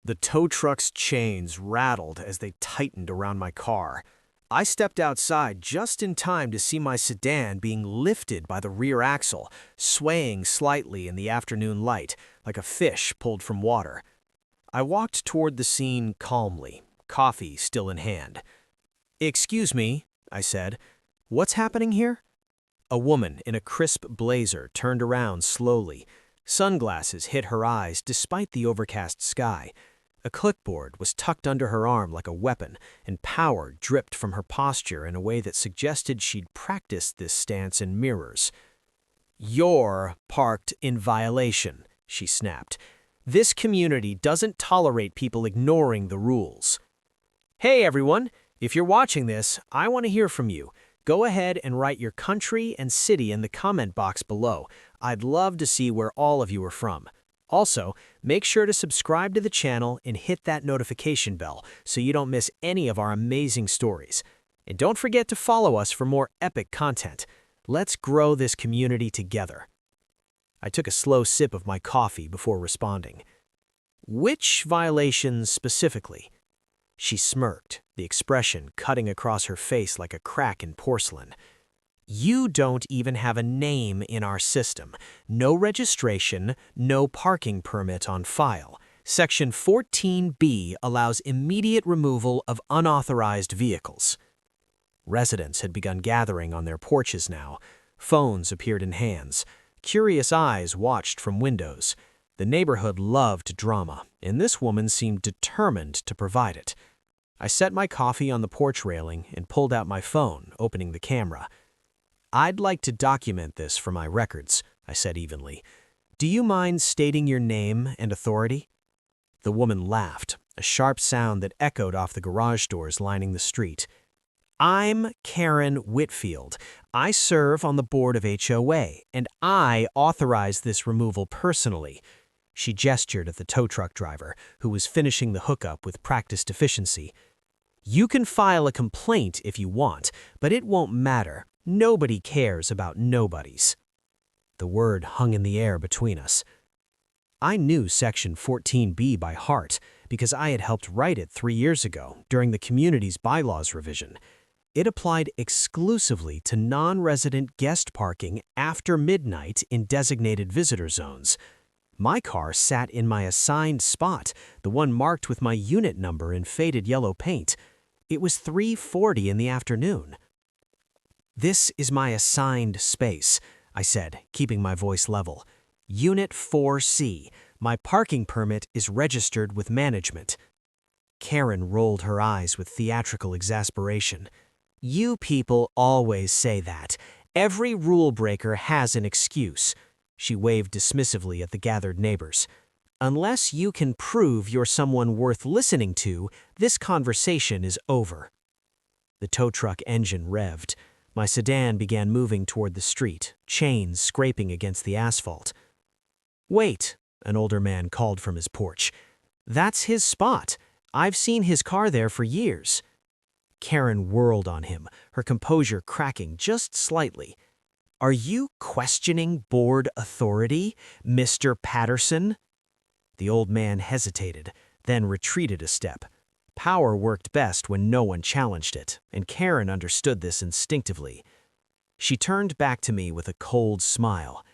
The tow truck's chains rattled as they tightened around my car. I stepped outside just in time to see my sedan being lifted by the rear axle, swaying slightly in the afternoon light, like a fish pulled from water. I walked toward the scene calmly, coffee still in hand. "Excuse me," I said. "What's happening here?" A woman in a crisp blazer turned around slowly. Sunglasses hid her eyes despite the overcast sky. A clipboard was tucked under her arm like a weapon, and power dripped from her posture in a way that suggested she'd practiced this stance in mirrors. "You're parked in violation," she snapped. "This community doesn't tolerate people ignoring the rules." "Hey everyone, if you're watching this, I want to hear from you. Go ahead and write your country and city in the comment box below. I'd love to see where all of you are from. Also, make sure to subscribe to the channel and hit that notification bell so you don't miss any of our amazing stories. And don't forget to follow us for more epic content. Let's grow this community together. I took a slow sip of my coffee before responding. "Which violations specifically?" She smirked, the expression cutting across her face like a crack in porcelain. "You don't even have a name in our system. No registration, no parking permit on file. Section 14B allows immediate removal of unauthorized vehicles." Residents had begun gathering on their porches now. Phones appeared in hands. Curious eyes watched from windows. The neighborhood loved drama, and this woman seemed determined to provide it. I set my coffee on the porch railing and pulled out my phone, opening the camera. "I'd like to document this for my records," I said evenly. "Do you mind stating your name and authority?" The woman laughed, a sharp sound that echoed off the garage doors lining the street. "I'm Karen Whitfield. I serve on the board of HOA, and I authorize this removal personally." She gestured at the tow truck driver, who was finishing the hookup with practiced efficiency. "You can file a complaint if you want, but it won't matter. Nobody cares about nobodies." The word hung in the air between us. I knew Section 14B by heart because I had helped write it 3 years ago during the community's bylaws revision. It applied exclusively to non-resident guest parking after midnight in designated visitor zones. My car sat in my assigned spot, the one marked with my unit number in faded yellow paint. It was 3:40 in the afternoon. "This is my assigned space," I said, keeping my voice level. "Unit 4C. My parking permit is registered with management." Karen rolled her eyes with theatrical exasperation. "You people always say that. Every rule breaker has an excuse." She waved dismissively at the gathered neighbors. "Unless you can prove you're someone worth listening to, this conversation is over." The tow truck engine revved. My sedan began moving toward the street, chains scraping against the asphalt. "Wait," an older man called from his porch. "That's his spot. I've seen his car there for years." Karen whirled on him, her composure cracking just slightly. "Are you questioning board authority, Mr. Patterson?" The old man hesitated, then retreated a step. Power worked best when no one challenged it, and Karen understood this instinctively. She turned back to me with a cold smile.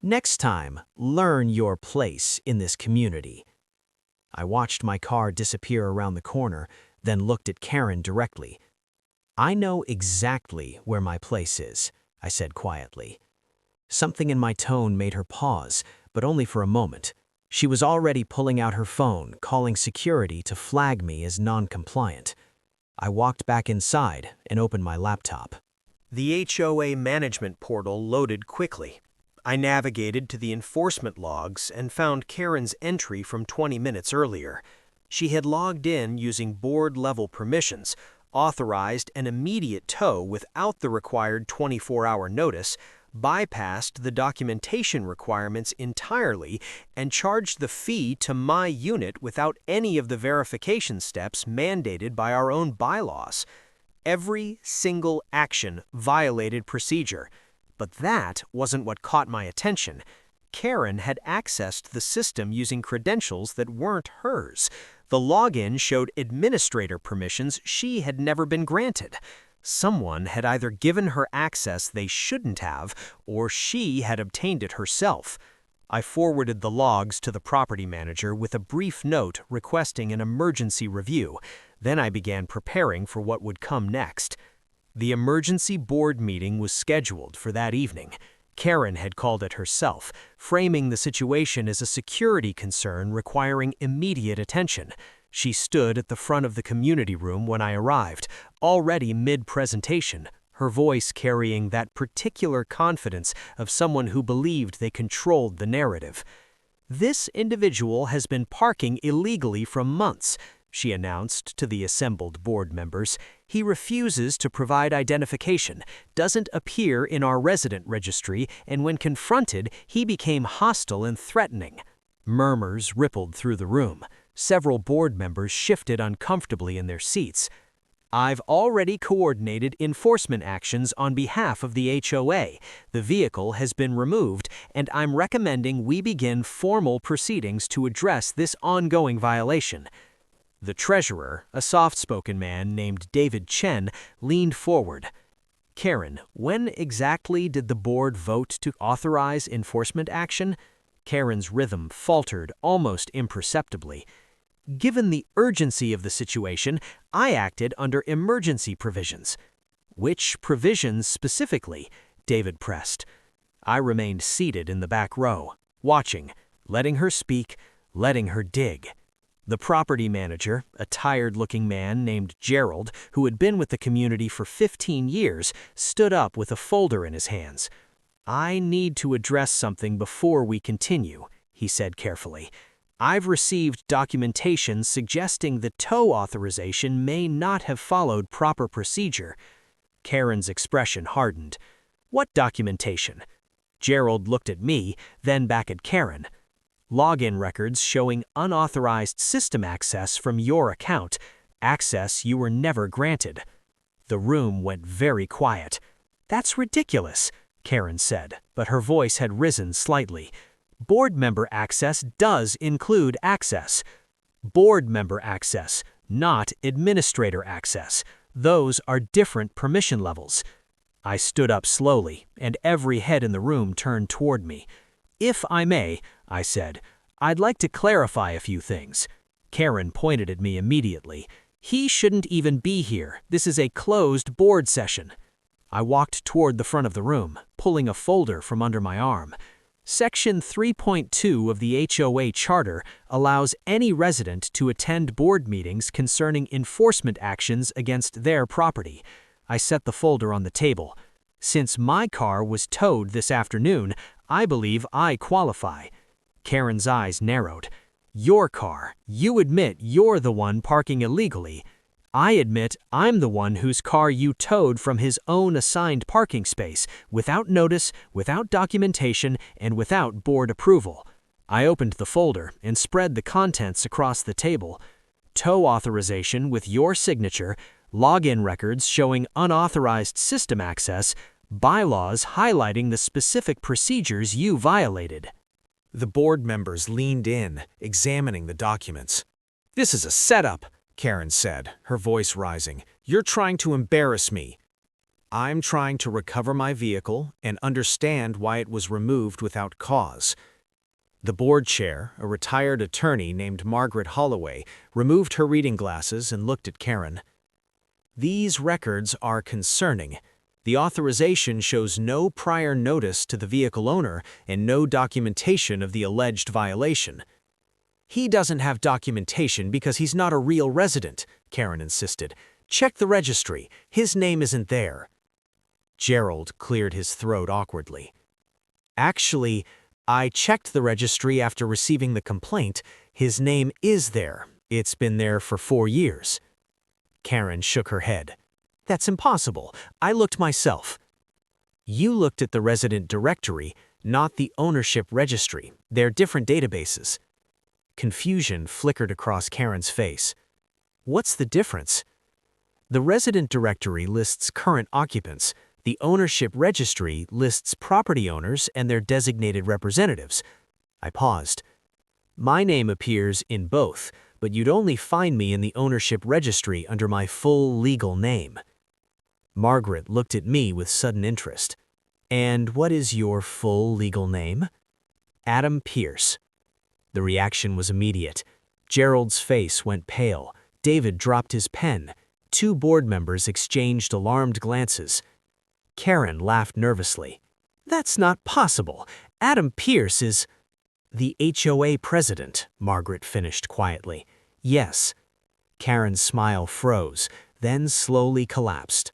"Next time, learn your place in this community." I watched my car disappear around the corner, then looked at Karen directly. "I know exactly where my place is," I said quietly. Something in my tone made her pause, but only for a moment. She was already pulling out her phone, calling security to flag me as non-compliant. I walked back inside and opened my laptop. The HOA management portal loaded quickly. I navigated to the enforcement logs and found Karen's entry from 20 minutes earlier. She had logged in using board-level permissions, authorized an immediate tow without the required 24-hour notice, bypassed the documentation requirements entirely, and charged the fee to my unit without any of the verification steps mandated by our own bylaws. Every single action violated procedure. But that wasn't what caught my attention. Karen had accessed the system using credentials that weren't hers. The login showed administrator permissions she had never been granted. Someone had either given her access they shouldn't have, or she had obtained it herself. I forwarded the logs to the property manager with a brief note requesting an emergency review. Then I began preparing for what would come next. The emergency board meeting was scheduled for that evening. Karen had called it herself, framing the situation as a security concern requiring immediate attention. She stood at the front of the community room when I arrived, already mid-presentation, her voice carrying that particular confidence of someone who believed they controlled the narrative. "This individual has been parking illegally for months," she announced to the assembled board members. "He refuses to provide identification, doesn't appear in our resident registry, and when confronted, he became hostile and threatening." Murmurs rippled through the room. Several board members shifted uncomfortably in their seats. "I've already coordinated enforcement actions on behalf of the HOA. The vehicle has been removed, and I'm recommending we begin formal proceedings to address this ongoing violation." The treasurer, a soft-spoken man named David Chen, leaned forward. "Karen, when exactly did the board vote to authorize enforcement action?" Karen's rhythm faltered almost imperceptibly. "Given the urgency of the situation, I acted under emergency provisions." "Which provisions specifically?" David pressed. I remained seated in the back row, watching, letting her speak, letting her dig. The property manager, a tired-looking man named Gerald, who had been with the community for 15 years, stood up with a folder in his hands. "I need to address something before we continue," he said carefully. "I've received documentation suggesting the tow authorization may not have followed proper procedure." Karen's expression hardened. "What documentation?" Gerald looked at me, then back at Karen. "Login records showing unauthorized system access from your account, access you were never granted." The room went very quiet. "That's ridiculous," Karen said, but her voice had risen slightly. "Board member access does include access. Board member access, not administrator access. Those are different permission levels." I stood up slowly, and every head in the room turned toward me. "If I may," I said, "I'd like to clarify a few things." Karen pointed at me immediately. "He shouldn't even be here. This is a closed board session." I walked toward the front of the room, pulling a folder from under my arm. Section 3.2 of the HOA Charter allows any resident to attend board meetings concerning enforcement actions against their property. I set the folder on the table. "Since my car was towed this afternoon, I believe I qualify." Karen's eyes narrowed. "Your car. You admit you're the one parking illegally. I admit I'm the one whose car you towed from his own assigned parking space, without notice, without documentation, and without board approval." I opened the folder and spread the contents across the table. "Tow authorization with your signature, login records showing unauthorized system access, bylaws highlighting the specific procedures you violated." The board members leaned in, examining the documents. "This is a setup," Karen said, her voice rising. "You're trying to embarrass me." "I'm trying to recover my vehicle and understand why it was removed without cause." The board chair, a retired attorney named Margaret Holloway, removed her reading glasses and looked at Karen. "These records are concerning. The authorization shows no prior notice to the vehicle owner and no documentation of the alleged violation." "He doesn't have documentation because he's not a real resident," Karen insisted. "Check the registry. His name isn't there." Gerald cleared his throat awkwardly. "Actually, I checked the registry after receiving the complaint. His name is there. It's been there for 4 years." Karen shook her head. "That's impossible. I looked myself." "You looked at the resident directory, not the ownership registry. They're different databases." Confusion flickered across Karen's face. "What's the difference?" "The resident directory lists current occupants. The ownership registry lists property owners and their designated representatives." I paused. "My name appears in both, but you'd only find me in the ownership registry under my full legal name." Margaret looked at me with sudden interest. "And what is your full legal name?" "Adam Pierce." The reaction was immediate. Gerald's face went pale. David dropped his pen. 2 board members exchanged alarmed glances. Karen laughed nervously. "That's not possible. Adam Pierce is—" "The HOA president," Margaret finished quietly. "Yes." Karen's smile froze, then slowly collapsed.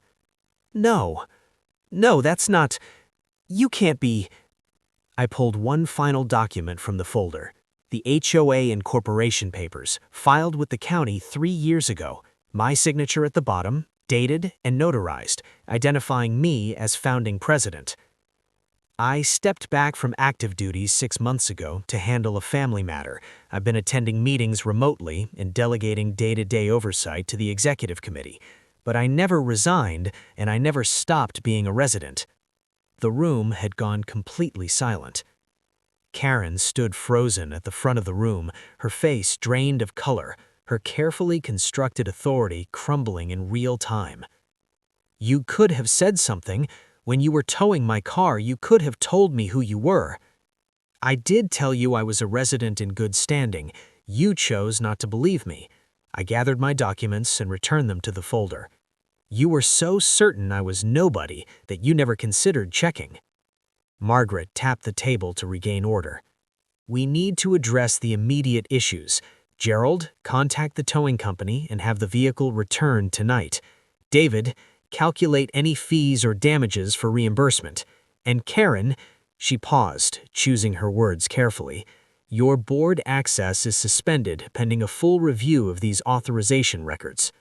No, that's not— You can't be—" I pulled one final document from the folder. The HOA incorporation papers, filed with the county 3 years ago. My signature at the bottom, dated and notarized, identifying me as founding president. "I stepped back from active duties 6 months ago to handle a family matter. I've been attending meetings remotely and delegating day-to-day oversight to the executive committee. But I never resigned, and I never stopped being a resident." The room had gone completely silent. Karen stood frozen at the front of the room, her face drained of color, her carefully constructed authority crumbling in real time. "You could have said something. When you were towing my car, you could have told me who you were." "I did tell you I was a resident in good standing. You chose not to believe me. I gathered my documents and returned them to the folder. You were so certain I was nobody that you never considered checking." Margaret tapped the table to regain order. "We need to address the immediate issues. Gerald, contact the towing company and have the vehicle returned tonight. David, calculate any fees or damages for reimbursement. And Karen," she paused, choosing her words carefully, "your board access is suspended pending a full review of these authorization records."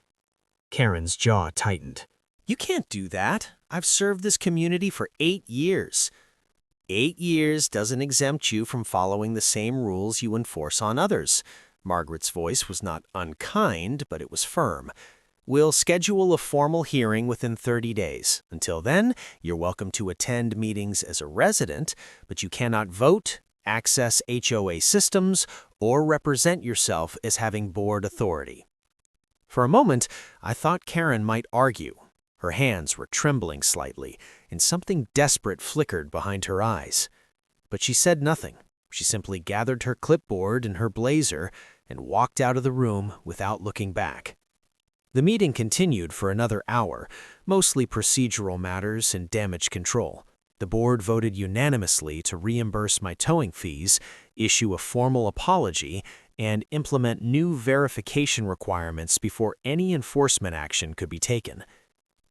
Karen's jaw tightened. "You can't do that. I've served this community for 8 years. 8 years doesn't exempt you from following the same rules you enforce on others." Margaret's voice was not unkind, but it was firm. "We'll schedule a formal hearing within 30 days. Until then, you're welcome to attend meetings as a resident, but you cannot vote, access HOA systems, or represent yourself as having board authority." For a moment, I thought Karen might argue. Her hands were trembling slightly, and something desperate flickered behind her eyes. But she said nothing. She simply gathered her clipboard and her blazer and walked out of the room without looking back. The meeting continued for another hour, mostly procedural matters and damage control. The board voted unanimously to reimburse my towing fees, issue a formal apology, and implement new verification requirements before any enforcement action could be taken.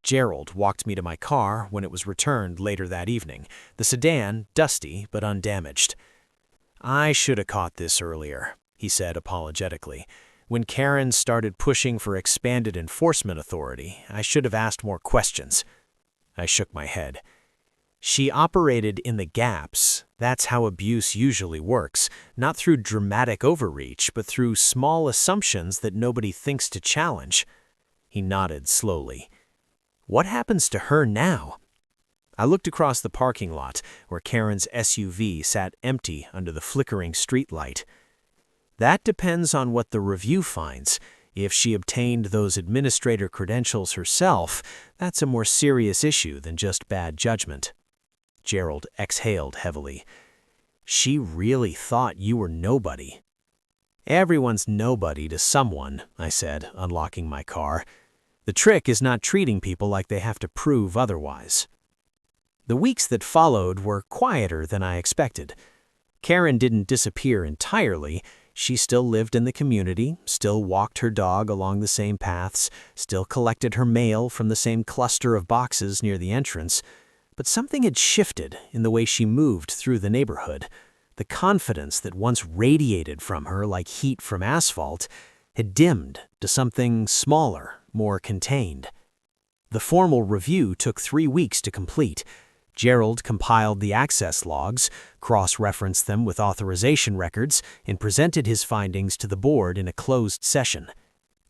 Gerald walked me to my car when it was returned later that evening, the sedan dusty but undamaged. "I should have caught this earlier," he said apologetically. "When Karen started pushing for expanded enforcement authority, I should have asked more questions." I shook my head. "She operated in the gaps. That's how abuse usually works, not through dramatic overreach, but through small assumptions that nobody thinks to challenge." He nodded slowly. "What happens to her now?" I looked across the parking lot, where Karen's SUV sat empty under the flickering streetlight. "That depends on what the review finds. If she obtained those administrator credentials herself, that's a more serious issue than just bad judgment." Gerald exhaled heavily. "She really thought you were nobody." "Everyone's nobody to someone," I said, unlocking my car. "The trick is not treating people like they have to prove otherwise." The weeks that followed were quieter than I expected. Karen didn't disappear entirely. She still lived in the community, still walked her dog along the same paths, still collected her mail from the same cluster of boxes near the entrance. But something had shifted in the way she moved through the neighborhood. The confidence that once radiated from her like heat from asphalt had dimmed to something smaller, more contained. The formal review took 3 weeks to complete. Gerald compiled the access logs, cross-referenced them with authorization records, and presented his findings to the board in a closed session.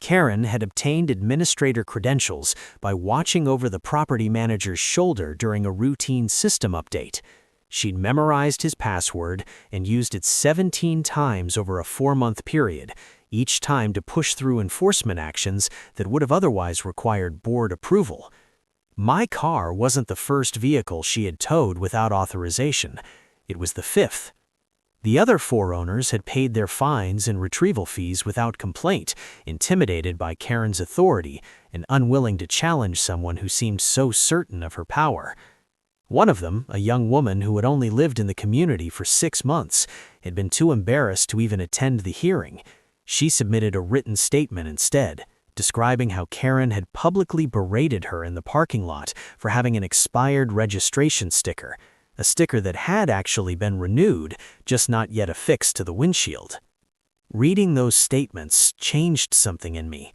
Karen had obtained administrator credentials by watching over the property manager's shoulder during a routine system update. She'd memorized his password and used it 17 times over a 4-month period, each time to push through enforcement actions that would have otherwise required board approval. My car wasn't the first vehicle she had towed without authorization. It was the 5th. The other 4 owners had paid their fines and retrieval fees without complaint, intimidated by Karen's authority and unwilling to challenge someone who seemed so certain of her power. One of them, a young woman who had only lived in the community for 6 months, had been too embarrassed to even attend the hearing. She submitted a written statement instead, describing how Karen had publicly berated her in the parking lot for having an expired registration sticker, a sticker that had actually been renewed, just not yet affixed to the windshield. Reading those statements changed something in me.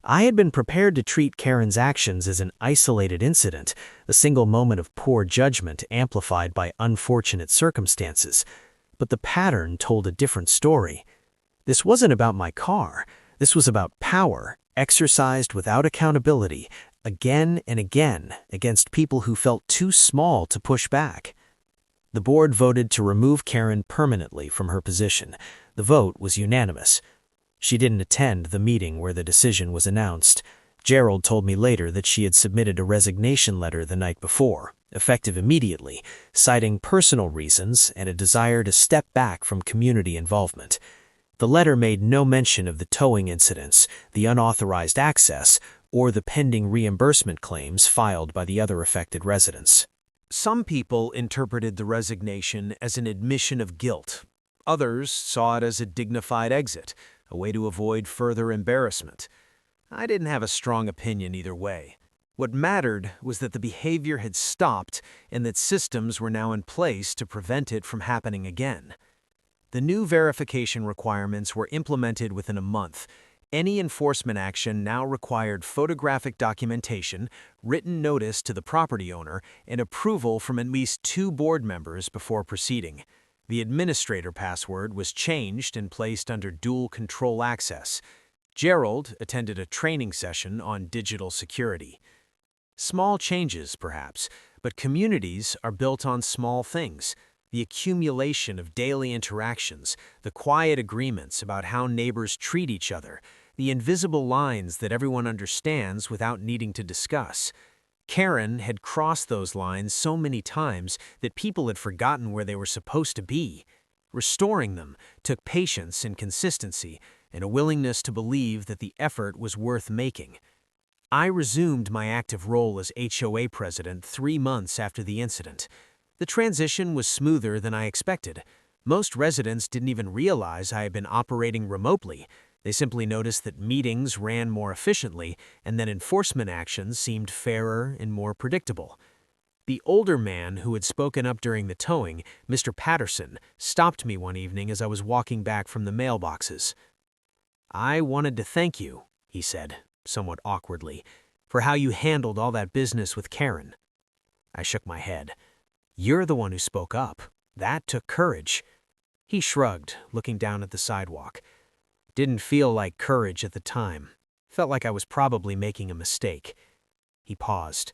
I had been prepared to treat Karen's actions as an isolated incident, a single moment of poor judgment amplified by unfortunate circumstances. But the pattern told a different story. This wasn't about my car. This was about power, exercised without accountability, again and again, against people who felt too small to push back. The board voted to remove Karen permanently from her position. The vote was unanimous. She didn't attend the meeting where the decision was announced. Gerald told me later that she had submitted a resignation letter the night before, effective immediately, citing personal reasons and a desire to step back from community involvement. The letter made no mention of the towing incidents, the unauthorized access, or the pending reimbursement claims filed by the other affected residents. Some people interpreted the resignation as an admission of guilt. Others saw it as a dignified exit, a way to avoid further embarrassment. I didn't have a strong opinion either way. What mattered was that the behavior had stopped and that systems were now in place to prevent it from happening again. The new verification requirements were implemented within a month. Any enforcement action now required photographic documentation, written notice to the property owner, and approval from at least 2 board members before proceeding. The administrator password was changed and placed under dual control access. Gerald attended a training session on digital security. Small changes, perhaps, but communities are built on small things. The accumulation of daily interactions, the quiet agreements about how neighbors treat each other, the invisible lines that everyone understands without needing to discuss. Karen had crossed those lines so many times that people had forgotten where they were supposed to be. Restoring them took patience and consistency and a willingness to believe that the effort was worth making. I resumed my active role as HOA president 3 months after the incident. The transition was smoother than I expected. Most residents didn't even realize I had been operating remotely. They simply noticed that meetings ran more efficiently and that enforcement actions seemed fairer and more predictable. The older man who had spoken up during the towing, Mr. Patterson, stopped me one evening as I was walking back from the mailboxes. "I wanted to thank you," he said, somewhat awkwardly, "for how you handled all that business with Karen." I shook my head. "You're the one who spoke up. That took courage." He shrugged, looking down at the sidewalk. "Didn't feel like courage at the time. Felt like I was probably making a mistake." He paused.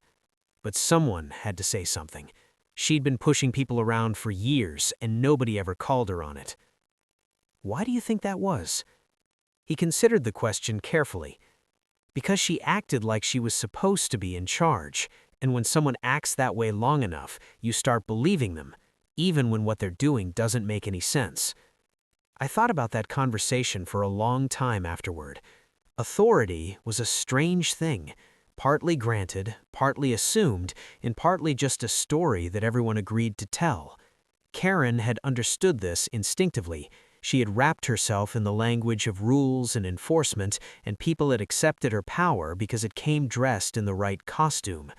But someone had to say something. She'd been pushing people around for years, and nobody ever called her on it. "Why do you think that was?" He considered the question carefully. "Because she acted like she was supposed to be in charge, and when someone acts that way long enough, you start believing them, even when what they're doing doesn't make any sense." I thought about that conversation for a long time afterward. Authority was a strange thing, partly granted, partly assumed, and partly just a story that everyone agreed to tell. Karen had understood this instinctively. She had wrapped herself in the language of rules and enforcement, and people had accepted her power because it came dressed in the right costume.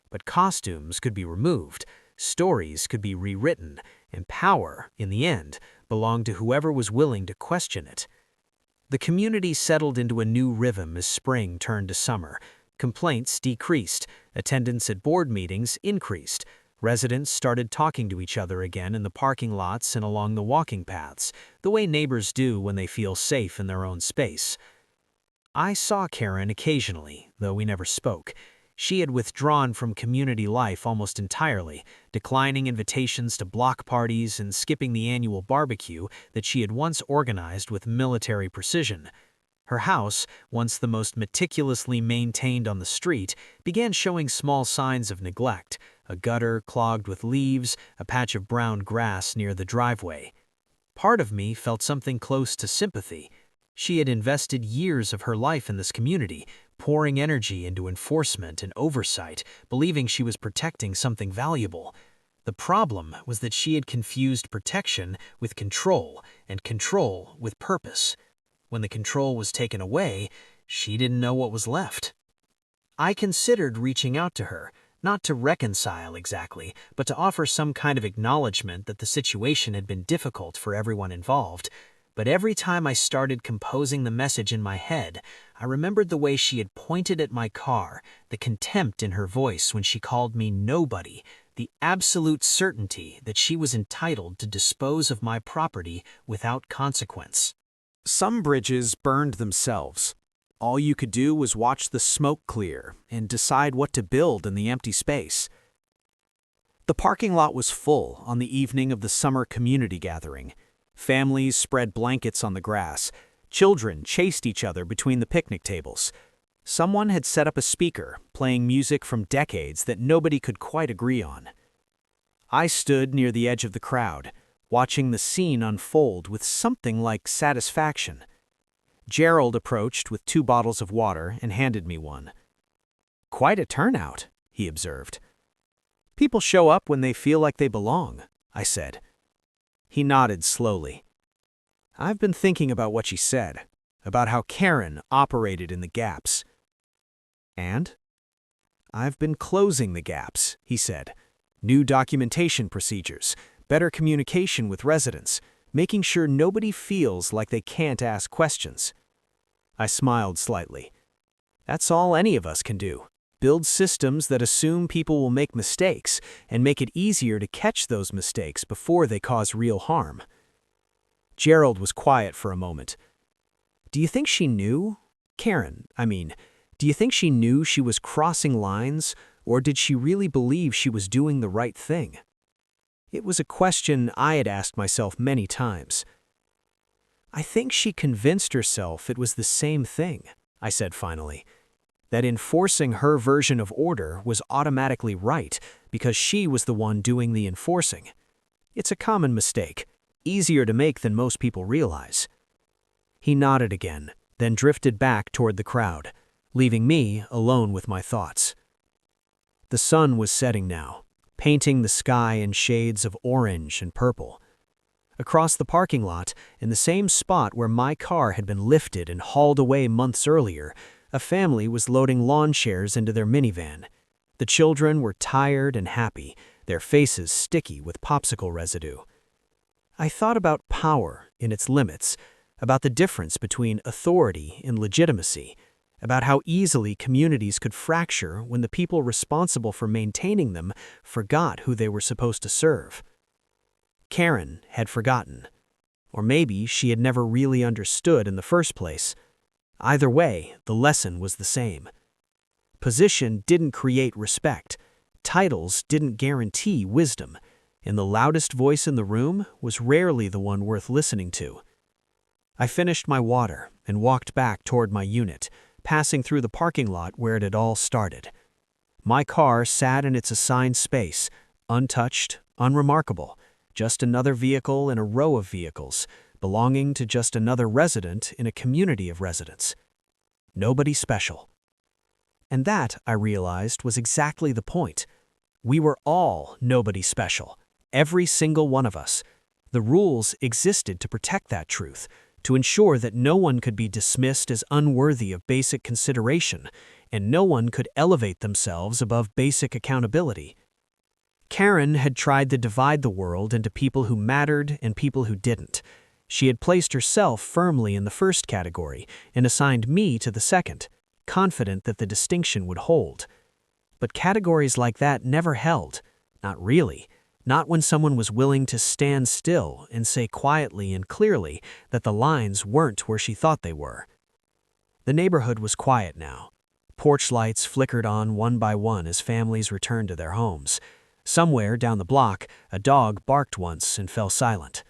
But costumes could be removed, stories could be rewritten, and power, in the end, belonged to whoever was willing to question it. The community settled into a new rhythm as spring turned to summer. Complaints decreased, attendance at board meetings increased. Residents started talking to each other again in the parking lots and along the walking paths, the way neighbors do when they feel safe in their own space. I saw Karen occasionally, though we never spoke. She had withdrawn from community life almost entirely, declining invitations to block parties and skipping the annual barbecue that she had once organized with military precision. Her house, once the most meticulously maintained on the street, began showing small signs of neglect, a gutter clogged with leaves, a patch of brown grass near the driveway. Part of me felt something close to sympathy. She had invested years of her life in this community, pouring energy into enforcement and oversight, believing she was protecting something valuable. The problem was that she had confused protection with control, and control with purpose. When the control was taken away, she didn't know what was left. I considered reaching out to her, not to reconcile exactly, but to offer some kind of acknowledgement that the situation had been difficult for everyone involved. But every time I started composing the message in my head, I remembered the way she had pointed at my car, the contempt in her voice when she called me nobody, the absolute certainty that she was entitled to dispose of my property without consequence. Some bridges burned themselves. All you could do was watch the smoke clear and decide what to build in the empty space. The parking lot was full on the evening of the summer community gathering. Families spread blankets on the grass. Children chased each other between the picnic tables. Someone had set up a speaker, playing music from decades that nobody could quite agree on. I stood near the edge of the crowd, watching the scene unfold with something like satisfaction. Gerald approached with 2 bottles of water and handed me one. "Quite a turnout," he observed. "People show up when they feel like they belong," I said. He nodded slowly. "I've been thinking about what you said, about how Karen operated in the gaps." "And?" "I've been closing the gaps," he said. "New documentation procedures, better communication with residents, making sure nobody feels like they can't ask questions." I smiled slightly. "That's all any of us can do. Build systems that assume people will make mistakes and make it easier to catch those mistakes before they cause real harm." Gerald was quiet for a moment. "Do you think she knew? Karen, I mean, do you think she knew she was crossing lines, or did she really believe she was doing the right thing?" It was a question I had asked myself many times. "I think she convinced herself it was the same thing," I said finally. "That enforcing her version of order was automatically right because she was the one doing the enforcing. It's a common mistake, easier to make than most people realize." He nodded again, then drifted back toward the crowd, leaving me alone with my thoughts. The sun was setting now, painting the sky in shades of orange and purple. Across the parking lot, in the same spot where my car had been lifted and hauled away months earlier, a family was loading lawn chairs into their minivan. The children were tired and happy, their faces sticky with popsicle residue. I thought about power in its limits, about the difference between authority and legitimacy, about how easily communities could fracture when the people responsible for maintaining them forgot who they were supposed to serve. Karen had forgotten. Or maybe she had never really understood in the first place. Either way, the lesson was the same. Position didn't create respect. Titles didn't guarantee wisdom. And the loudest voice in the room was rarely the one worth listening to. I finished my water and walked back toward my unit, passing through the parking lot where it had all started. My car sat in its assigned space, untouched, unremarkable, just another vehicle in a row of vehicles, belonging to just another resident in a community of residents. Nobody special. And that, I realized, was exactly the point. We were all nobody special, every single one of us. The rules existed to protect that truth, to ensure that no one could be dismissed as unworthy of basic consideration, and no one could elevate themselves above basic accountability. Karen had tried to divide the world into people who mattered and people who didn't. She had placed herself firmly in the first category and assigned me to the second, confident that the distinction would hold. But categories like that never held. Not really. Not when someone was willing to stand still and say quietly and clearly that the lines weren't where she thought they were. The neighborhood was quiet now. Porch lights flickered on one by one as families returned to their homes. Somewhere down the block, a dog barked once and fell silent.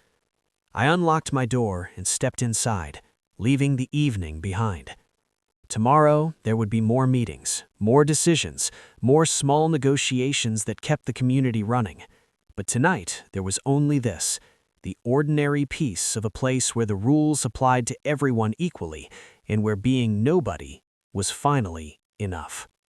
I unlocked my door and stepped inside, leaving the evening behind. Tomorrow, there would be more meetings, more decisions, more small negotiations that kept the community running. But tonight, there was only this, the ordinary peace of a place where the rules applied to everyone equally and where being nobody was finally enough.